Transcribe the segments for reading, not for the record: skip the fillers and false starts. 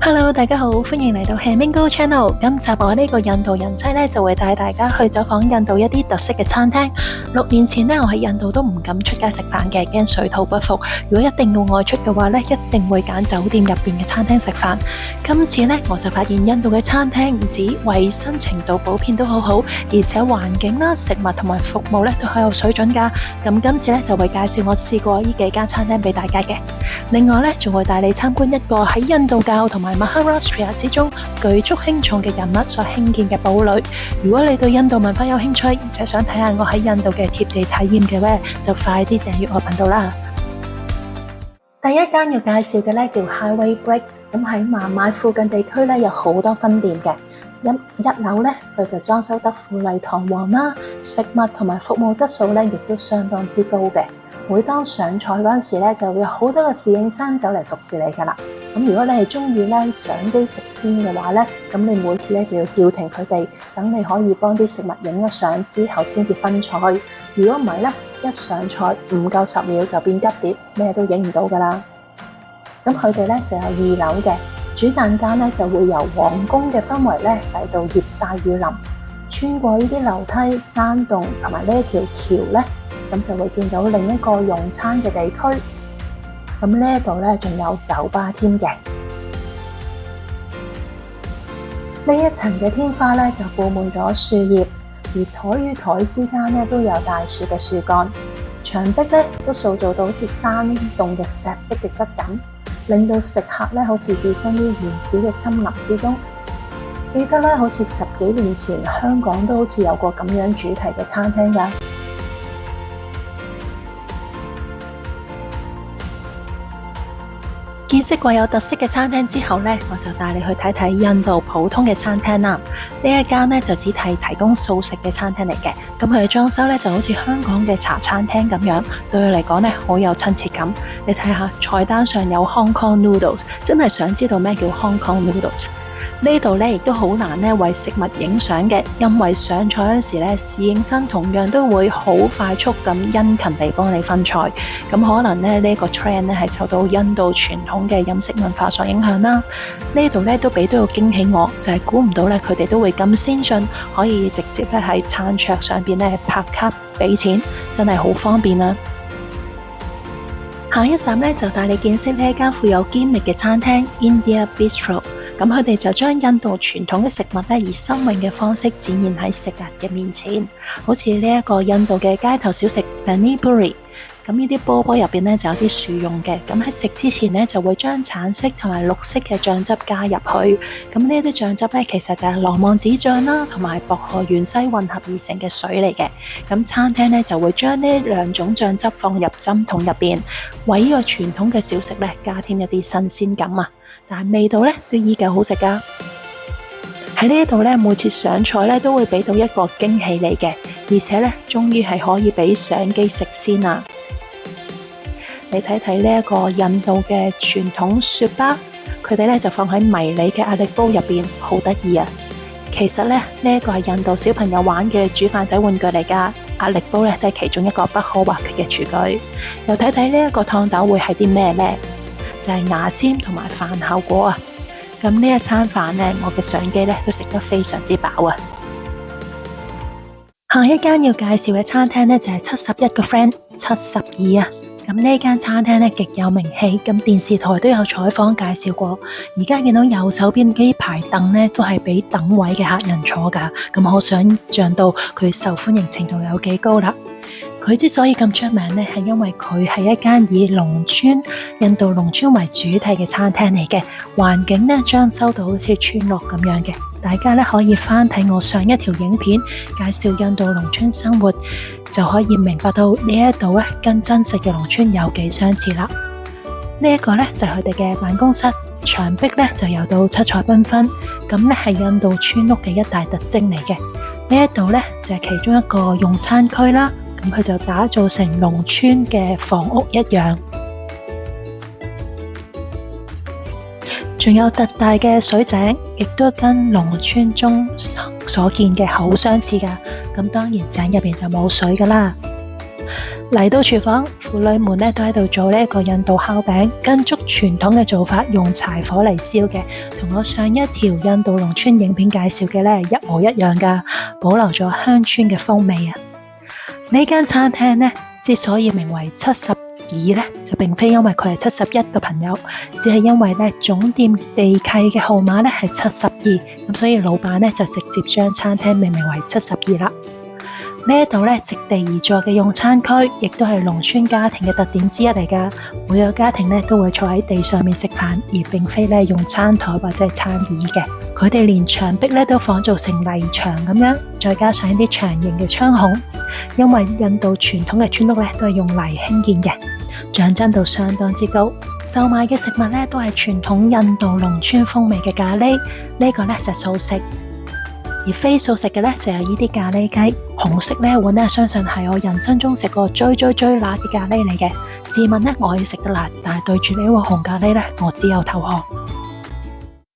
Hello，大家好，歡迎嚟到 Hamingo Channel。今集我呢個印度人妻呢，就會帶大家去走訪印度一啲特色嘅餐廳。6年前呢，我喺印度都唔敢出街食飯嘅，驚水土不服。如果一定要外出嘅話呢，一定會揀酒店入邊嘅餐廳食飯。今次呢，我就發現印度嘅餐廳唔止衛生程度普遍都好好，而且環境啦、食物同埋服務呢都好有水準㗎。咁今次呢，就會介紹我試過呢幾間餐廳俾大家嘅。另外呢，仲會帶你參觀一個喺印度教同埋Maharashtra 之中舉足輕重嘅人物所興建嘅堡壘。如果你對印度文化有興趣，而且想睇下我喺印度嘅貼地體驗嘅話，就快啲訂閱我頻道啦。第一間要介紹嘅呢叫 Highway Break， 咁喺孟買附近地區呢有好多分店嘅。一樓呢，佢就裝修得富麗堂皇啦，食物同埋服務質素呢亦都相當之高嘅。每當上菜嗰陣時咧，就會有好多嘅侍應生走嚟服侍你噶啦。咁如果你係中意咧相機食先嘅話咧，咁你每次咧就要叫停佢哋，等你可以幫啲食物影咗相之後先至分菜。如果唔係咧，一上菜唔夠10秒就變吉碟，咩都影唔到噶啦。咁佢哋咧就有2樓嘅主蛋間咧，就會由皇宮嘅氛圍咧嚟到熱帶雨林，穿過呢啲樓梯、山洞同埋呢一條橋咧。咁就會見到另一個用餐嘅地區，咁呢度咧仲有酒吧添嘅。呢一層嘅天花咧就佈滿咗樹葉，而台與台之間咧都有大樹嘅樹幹，牆壁咧都塑造到好似山洞嘅石壁嘅質感，令到食客咧好似置身於原始嘅森林之中。記得咧，好似10幾年前香港都好似有個咁樣主題嘅餐廳㗎。見識過有特色嘅餐廳之後呢，我就帶你去睇睇印度普通嘅餐廳啦。呢一間呢，就只係提供素食嘅餐廳嚟嘅，咁佢嘅裝修呢，就好似香港嘅茶餐廳咁樣，對佢嚟講呢，好有親切感。你睇下菜單上有 Hong Kong Noodles， 真係想知道咩叫 Hong Kong Noodles。呢度咧亦都好難咧為食物影相嘅，因為上菜嗰時咧，侍應生同樣都會好快速咁殷勤地幫你分菜。咁可能咧呢個 trend 咧係受到印度傳統嘅飲食文化所影響啦。呢度咧都俾到個驚喜我，就係估唔到咧佢哋都會咁先進，可以直接咧喺餐桌上邊咧拍卡俾錢，真係好方便啊！下一站咧就帶你見識呢一間富有堅味嘅餐廳 India Bistro。咁佢哋就將印度傳統嘅食物咧，以新穎嘅方式展現喺食客嘅面前，好似呢一個印度嘅街頭小食 Pani Puri。咁呢啲波波入邊咧就有啲薯蓉嘅，咁喺食之前咧就會將橙色同埋綠色嘅醬汁加入去。咁呢啲醬汁咧其實就係羅望子醬啦，同埋薄荷芫茜混合而成嘅水嚟嘅。咁餐廳咧就會將呢2種醬汁放入針筒入邊，為呢個傳統嘅小食咧加添一啲新鮮感啊！但係味道咧都依舊好食噶。喺呢一度咧，每次上菜咧都會俾到一個驚喜你嘅，而且咧終於係可以俾相機食先啊！你睇睇呢一個印度嘅傳統雪巴，佢哋咧就放喺迷你嘅壓力煲入邊，好得意啊！其實咧呢一個係印度小朋友玩嘅煮飯仔玩具嚟噶，壓力煲咧都係其中一個不可或缺嘅廚具。又睇睇呢一個燙斗會係啲咩呢？就係牙籤同埋飯效果啊！咁呢一餐飯呢，我嘅相機呢都食得非常之飽啊！下一間要介紹嘅餐廳呢，就係71個 friend 72啊！咁呢間餐廳呢極有名氣，咁電視台都有採訪介紹過。而家見到右手邊呢排凳呢，都係俾等位嘅客人坐噶，咁可想象到佢受歡迎程度有幾高啦。佢之所以咁出名呢，係因為佢係一間以農村、印度農村為主題嘅餐廳嚟嘅，環境呢裝修到好似村落咁樣嘅。大家呢可以翻睇我上一條影片介紹印度農村生活，就可以明白到呢一度呢跟真實嘅農村有幾相似啦。呢一個呢就係佢哋嘅辦公室，牆壁呢就有到七彩繽紛，咁呢係印度村屋嘅一大特徵嚟嘅。呢一度呢就係其中一個用餐區啦。咁佢就打造成農村嘅房屋一樣，仲有特大嘅水井，亦都跟農村中所見嘅好相似噶。咁當然井入邊就冇水噶啦。嚟到廚房，婦女們咧都喺度做呢一個印度烤餅，跟足傳統嘅做法，用柴火嚟燒嘅，同我上一條印度農村影片介紹嘅咧一模一樣噶，保留咗鄉村嘅風味啊！呢間餐廳呢，之所以名為72呢，就並非因為佢係71個朋友，只係因為咧總店地契嘅號碼咧係72，咁所以老闆咧就直接將餐廳命名為72啦。呢一度咧席地而坐嘅用餐區，亦都係農村家庭嘅特點之一嚟噶。每個家庭咧都會坐喺地上面食飯，而並非咧用餐台或者係餐椅嘅。佢哋連牆壁咧都仿造成泥牆咁樣，再加上一啲長形嘅窗孔。因為印度傳統嘅村屋咧都係用泥興建嘅，象徵度相當之高。售賣嘅食物咧都係傳統印度農村風味嘅咖喱，呢個咧就係素食。而非素食嘅咧就有呢啲咖喱雞，紅色呢一碗咧相信係我人生中食過最辣嘅咖喱嚟嘅。自問咧我可以食得辣，但係對住呢碗紅咖喱咧，我只有投降。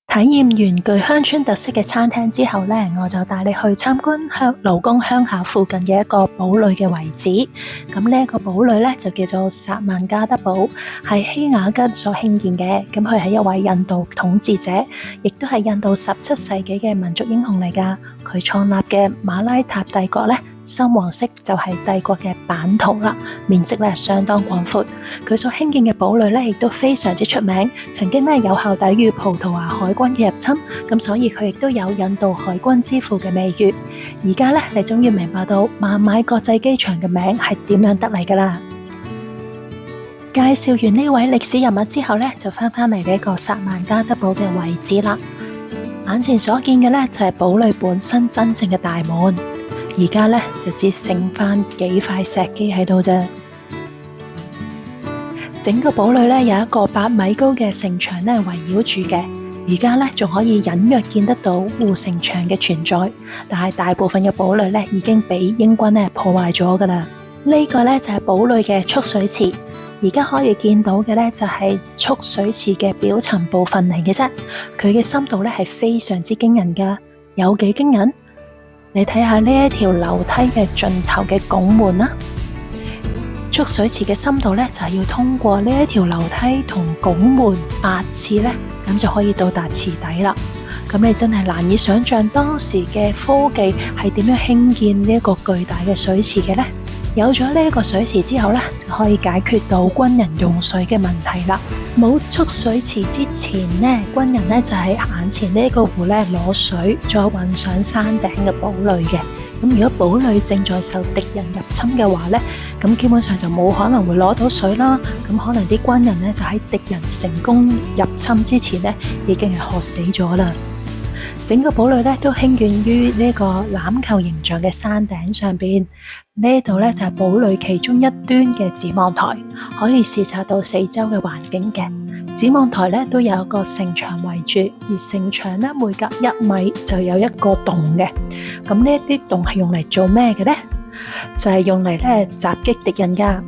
體驗完具鄉村特色嘅餐廳之後呢，我就帶你去參觀勞工鄉下附近嘅一個堡壘嘅遺址。咁呢一個堡壘呢，就叫做薩曼加德堡，係希雅吉所興建嘅。咁佢係一位印度統治者，亦都係印度17世紀嘅民族英雄嚟㗎。佢創立嘅馬拉塔帝國呢，深黃色就係帝國嘅版圖啦，面積咧相當廣闊。佢所興建嘅堡壘咧亦都非常之出名，曾經咧有效抵禦葡萄牙海軍嘅入侵，咁所以佢亦都有印度海軍之父嘅美譽。而家咧你終於明白到孟買國際機場嘅名係點樣得嚟㗎啦。介紹完呢位歷史人物之後咧，就翻嚟呢一個薩曼加德堡嘅遺址啦。眼前所見嘅咧就係堡壘本身真正嘅大門。而家咧就只剩翻幾塊石基喺度啫。整個堡壘咧有一個8米高嘅城牆咧圍繞住嘅。而家咧仲可以隱約見得到護城牆嘅存在，但係大部分嘅堡壘咧已經俾英軍咧破壞咗噶啦。呢個咧就係堡壘嘅蓄水池。而家可以見到嘅咧就係蓄水池嘅表層部分嚟嘅啫。佢嘅深度咧係非常之驚人噶，有幾驚人？你睇下呢一條樓梯嘅盡頭嘅拱門啦，蓄水池嘅深度咧就係要通過呢一條樓梯同拱門8次咧，咁就可以到達池底啦。咁你真係難以想象當時嘅科技係點樣興建呢一個巨大嘅水池嘅呢？有咗呢一個水池之後咧，就可以解決到軍人用水嘅問題啦。冇蓄水池之前呢，軍人咧就喺眼前呢個湖咧攞水，再運上山頂嘅堡壘嘅。咁如果堡壘正在受敵人入侵嘅話咧，咁基本上就冇可能會攞到水啦。咁可能啲軍人咧就喺敵人成功入侵之前咧，已經係渴死咗啦。整個堡壘咧都興建於呢個欖球形狀嘅山頂上邊。呢度咧就係堡壘其中一端嘅展望台，可以視察到四周嘅環境嘅。展望台咧都有一個城牆圍住，而城牆咧每隔1米就有一個洞嘅。咁呢一啲洞係用嚟做咩嘅呢？就係用嚟咧襲擊敵人噶。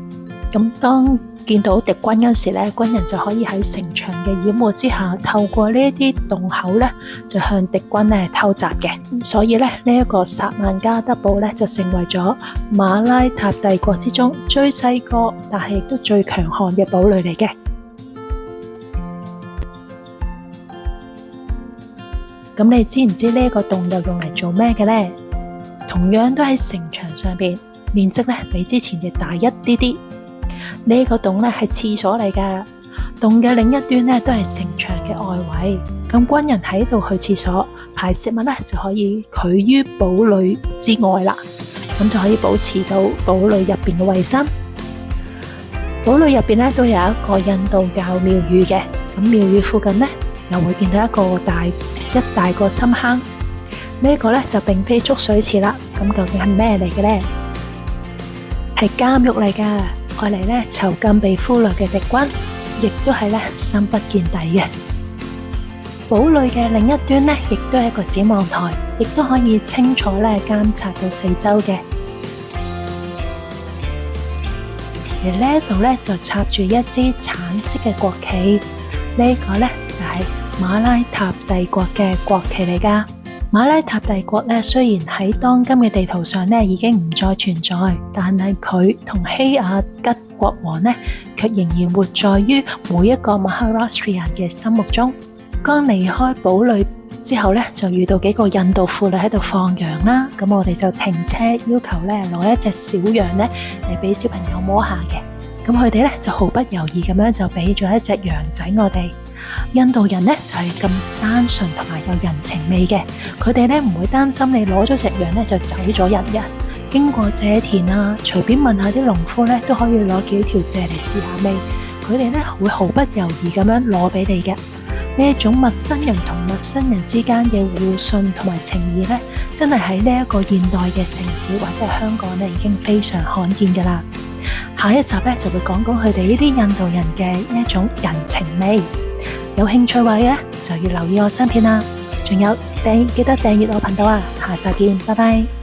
咁當見到敵軍嗰時咧，軍人就可以喺城牆嘅掩護之下，透過呢一啲洞口咧，就向敵軍咧偷襲嘅。所以咧，呢一個薩曼加德堡咧，就成為咗馬拉塔帝國之中最細個，但係亦都最強悍嘅堡壘嚟嘅。咁你知唔知呢一個洞又用嚟做咩嘅呢？同樣都喺城牆上邊，面積咧比之前亦大一啲啲。呢個洞咧係廁所嚟噶，洞嘅另一端咧都係城牆嘅外圍。咁軍人喺度去廁所排泄物咧，就可以拒於堡壘之外啦。咁就可以保持到堡壘入邊嘅衛生。堡壘入邊咧都有一個印度教廟宇嘅。咁廟宇附近咧又會見到一大個深坑。呢個咧就並非蓄水池啦。咁究竟係咩嚟嘅呢？係監獄嚟噶。愛嚟咧囚禁被俘虜嘅敵軍，亦都係咧深不見底嘅。堡壘嘅另一端咧，亦都係一個展望台，亦都可以清楚咧監察到四周嘅。而呢一度咧就插住一支橙色嘅國旗，呢個咧就係馬拉塔帝國嘅國旗嚟噶。馬拉塔帝國咧，雖然喺當今嘅地圖上咧已經唔再存在，但係佢同希亞吉國王咧，卻仍然活在於每一個 Maharashtrian 嘅心目中。剛離開堡壘之後咧，就遇到幾個印度婦女喺度放羊啦。咁我哋就停車，要求咧攞一隻小羊咧嚟俾小朋友摸下嘅。咁佢哋咧就毫不猶豫咁樣就俾咗一隻羊仔我哋。印度人咧就係咁單純同埋有人情味嘅，佢哋咧唔會擔心你攞咗隻羊咧就走咗人嘅。經過蔗田啊，隨便問下啲農夫咧都可以攞幾條蔗嚟試下味，佢哋咧會毫不猶豫咁樣攞俾你嘅。呢一種陌生人同陌生人之間嘅互信同埋情誼咧，真係喺呢一個現代嘅城市或者係香港咧已經非常罕見噶啦。下一集咧就會講講佢哋呢啲印度人嘅一種人情味。有興趣話咧就要留意我新片啦，仲有記得訂閱我頻道啊！下集見，拜拜。